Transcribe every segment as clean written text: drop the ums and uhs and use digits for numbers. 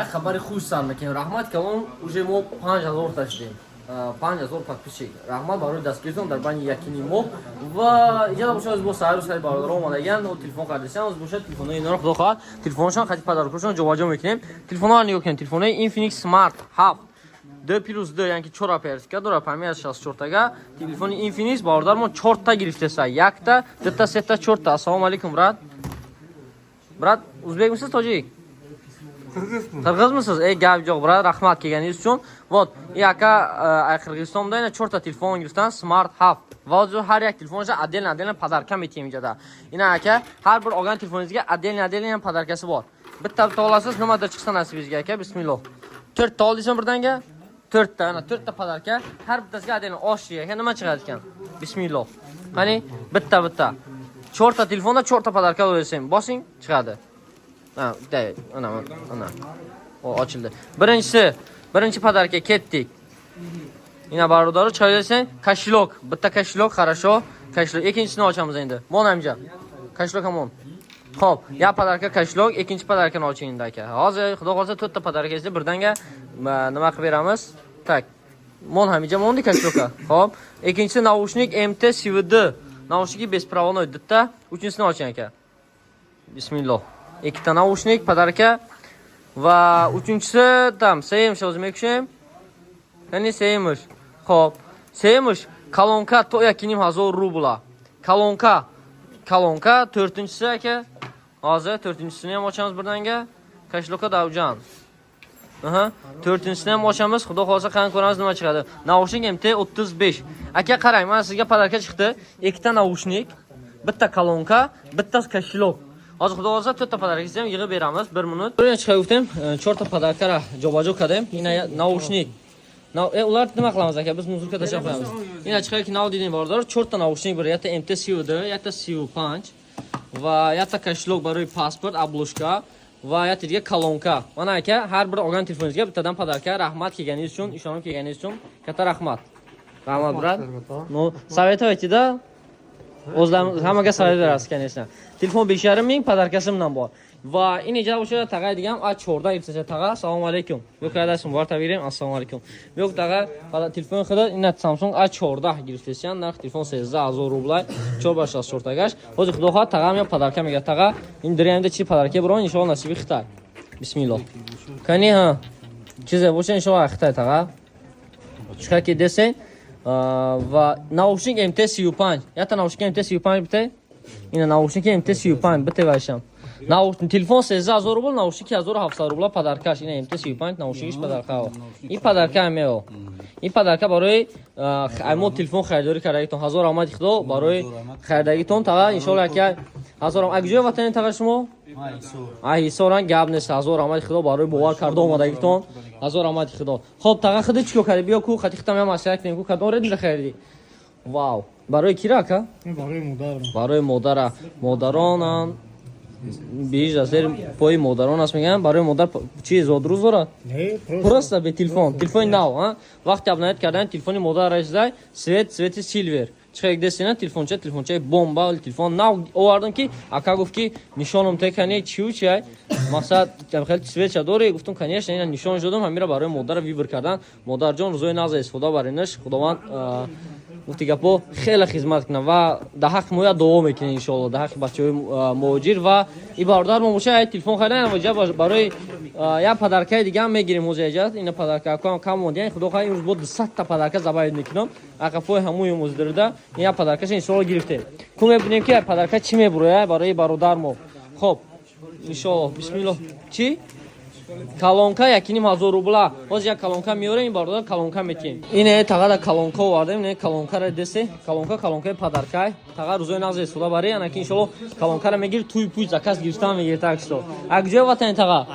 خبری خوش سر میکنیم رحمت که اون уже ما 5000 داشتیم 5000 подписчик رحمت برای دستگیرتون در بین یکی ماه و اینجا باشه از با سر سر برادر اومدن و تلفن کردن از باشه تلفن اینا رو خدا خواهد تلفنشون خدمت پدرکشون جابجا میکنیم تلفن‌ها رو نیوکن تلفن اینفینیکس سمارت 7 2+2 یعنی که 4 پرسکا داره پمی از 64 تا تلفن اینفینیکس برادر ما 4 تا گرفته سه یک تا دو تا سه تا 4 تا السلام علیکم брат узбек мисиз тоҷик қирғиз мисиз гап ҷоқ брат рахмат келганиз учун вот яка қирғизистон буда ина 4 та телефон гирифтан смарт 7 ва ҳар як телефонша отдельно падарка метиҳем инҷода ина ака ҳар bir olgan telefoningizga отдельно падаркаси бор bitta olasiz nimadir chiqsa nasibingizga aka bismillah 4 ta oldingizmi birdanga 4 ta ana 4 ta padarka har bittasiga отдельно oshli aka nima chiqadi ekan bismillah qani bitta 4 ta telefonda 4 ta padarka olasizmi bosing chiqadi ha ana o ochildi birinchi padarka ketdik ina barodaro choylasin kashilok bitta kashilok хорошо kashilok ikkinchisini ochamiz endi monamja kashilok hamon xo'p ya padarka kashilok ikkinchi padarkani oching endi aka hozir xudo xolsa 4 ta padarkangizni birdanga nima qilib beramiz tak mon hamija mondi kashilokka xo'p ikkinchisi naushnik mt cvd naushnik беспроводной bitta uchinchisini oching aka bismillah ikkita naushnik padarka va uchinchisi tam seymish o'zim ekishim ya'ni seymish xo'p seymish kolonka to 2000 rubla kolonka 4-inchisi aka hozir 4-inchisini ham ochamiz birdanga kashloka davjan 4-inchisini ham ochamiz xudo xolsa qani ko'ramiz nima chiqadi naushnik mt 35 aka qarang mana sizga padarka chiqdi ikkita naushnik bitta kolonka bitta kashilok hozir xudo xolsa 4 ta padarkangizni ham yig'ib beramiz 1 minut birinchi chiqayotdim 4 ta padarka jobajo qildim ina naushnik ular nima qilamiz aka biz muzika tashlab qo'yamiz ina chiqayki nav dedim bordor 4 ta naushnik bir yatta mt cvd yatta cu5 va yatta kashilok baroy pasport obложка va yatta diga kolonka mana aka har bir olgan telefoningizga bittadan padarka rahmat kelganingiz uchun ishonib kelganingiz uchun katta rahmat brat no sovetовайте-da o'zlarimiz hammaga sovet berasiz конечно telefon 5,5 ming padarkasi bilan bor va iniga o'sha tag'ay degan A14 irtsa tag'a assalomu alaykum yo'q adashim bor tabirim assalomu alaykum yo'q tag'a telefon xida ina Samsung A14 giriftesan narx telefon 13000 rubl 4 tagash hozir xudo xohlasa tag'a ham padarka mega tag'a in diriyamda chi padarka biron inshaalloh nasibi xitay bismillah qani ha chiza bo'lsa inshaalloh xitay tag'a chiqaki desen va naushnik mt cu5 yatta naushnik mt cu5 bitta ina naushnik mt cu5 bitta vasham naushnik telefon 13000 rubl naushnik 1700 rubl padarkash ina mt cu5 naushnikиш padarka in padarka meo in padarka барои amo telefon xaridori кардагитон 1000 омад xudo барои xaridagитон тага иншаллоh aka 1000 омад куҷо ватани тага шумо ҳисоран гап нест 1000 омад xudo барои бовар карда омадагитон 1000 омад xudo хоб тага хида чико карди биё ку хати хитам ям ашак нем ку кадом редин да хариди вау барои кира ка барои модара модаронан بیش از پای مادران است میگن برای مادر چی زادروز داره просто به تلفن نو وقتی ابنایت کردن تلفن مادر رسیده سویت سیلور چه دستینا تلفنچه بمب تلفن نو آوردم که اکا گفت که نشانم تکنی چی مقصد خیلی سویت داره گفتم کنیش اینا نشان شدم همین برای مادر ویبر کردن مادر جان روزای ناز استفاده برینش خداوند گفتی گپو خیلی خدمت کنه و ده حق مویا دوام میکنه ان شاء الله ده حق بچهای مهاجر و این باردار ما باشه تلفن خریدن و برای یا پدرکای دیگه هم میگیریم موزیجات این پدرکا کم موندین خدا خواهی امروز بود 100 تا پدرکا زباید میکنم اقفای هموی موزدرده این پدرکاش ان شاء الله گرفته کوم ببینیم که پدرکا چی میبره برای برادر ما خب ان شاء الله بسم الله چی колонка 2000 рубла ҳозир як колонка меорем ин бардор колонка метиҳем ине тага да колонка овардем не колонкаро десе колонкаи падаркай тага рӯзои нағз истифода баре ана ки иншаллоh колонкаро мегир туи пуи заказ гирифтан мегир таксто акҷоя ватани тага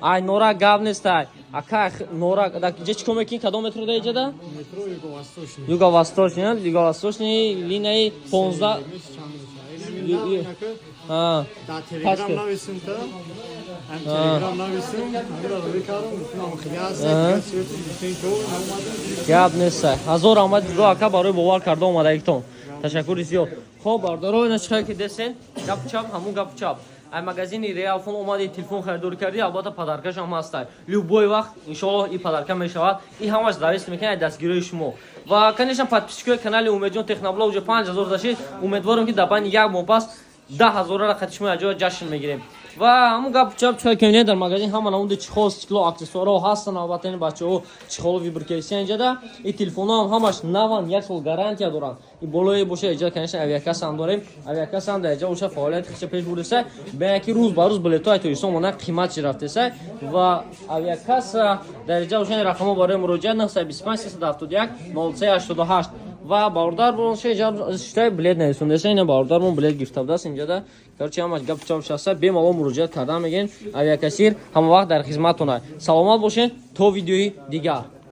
ай нора гап нестай ака нора да ҷа чико мекин кадом метро да иҷада юго-восточный линияи 15 Telegram navisim ta. Hem Telegram navisim. Biraz bekarım. Gap nesa. 1000 омад ҷудо ака барои бовар карда омадагитон. Ташаккури зиёд. Хоб бардорои начиқай ки десен. Гап чап ҳамун гап чап. ای مغازین ریال فون اومدی تلفن خریداری کردی البته پدرکش هم هست любой وقت ان شاء الله این پدرکه میشود این همش درست میکنه دستگیری شما و کنیشن подписчикой کانال امیدجان تکنولوژی уже 5000 داشتید امیدوارم که دبن یک ماه پس 10000 را خدمت شما جا جشن میگیریم و همون گپ چپ چای کنید در مغازین همون اون چخول چکلو اکسسوارها هستن البته این بچه‌ها چخول ویبرکیشن اینجا ده این تلفن‌ها هم همش نوان یک سال گارانتی دارن این بالای باشه اینجا کنیشن اویاکاس هم داریم اویاکاس هم در اینجا باشه فعالیت خیلی پیش برده به اینکه روز به روز بلیط‌های توریستان مون قیمت چی رفته سه و اویاکاس در اینجا باشه رقم برای مراجعه 925 371 0388 و باردار برون شای بلد نرسونده سه اینه باردار برون بلد گرفته بوده است اینجا ده کرچی همش گپ چاپ شسته به ما مراجعه کردن میگین اویاکاسیر هم وقت در خدمتتونه سلامت باشین تا ویدیوی دیگر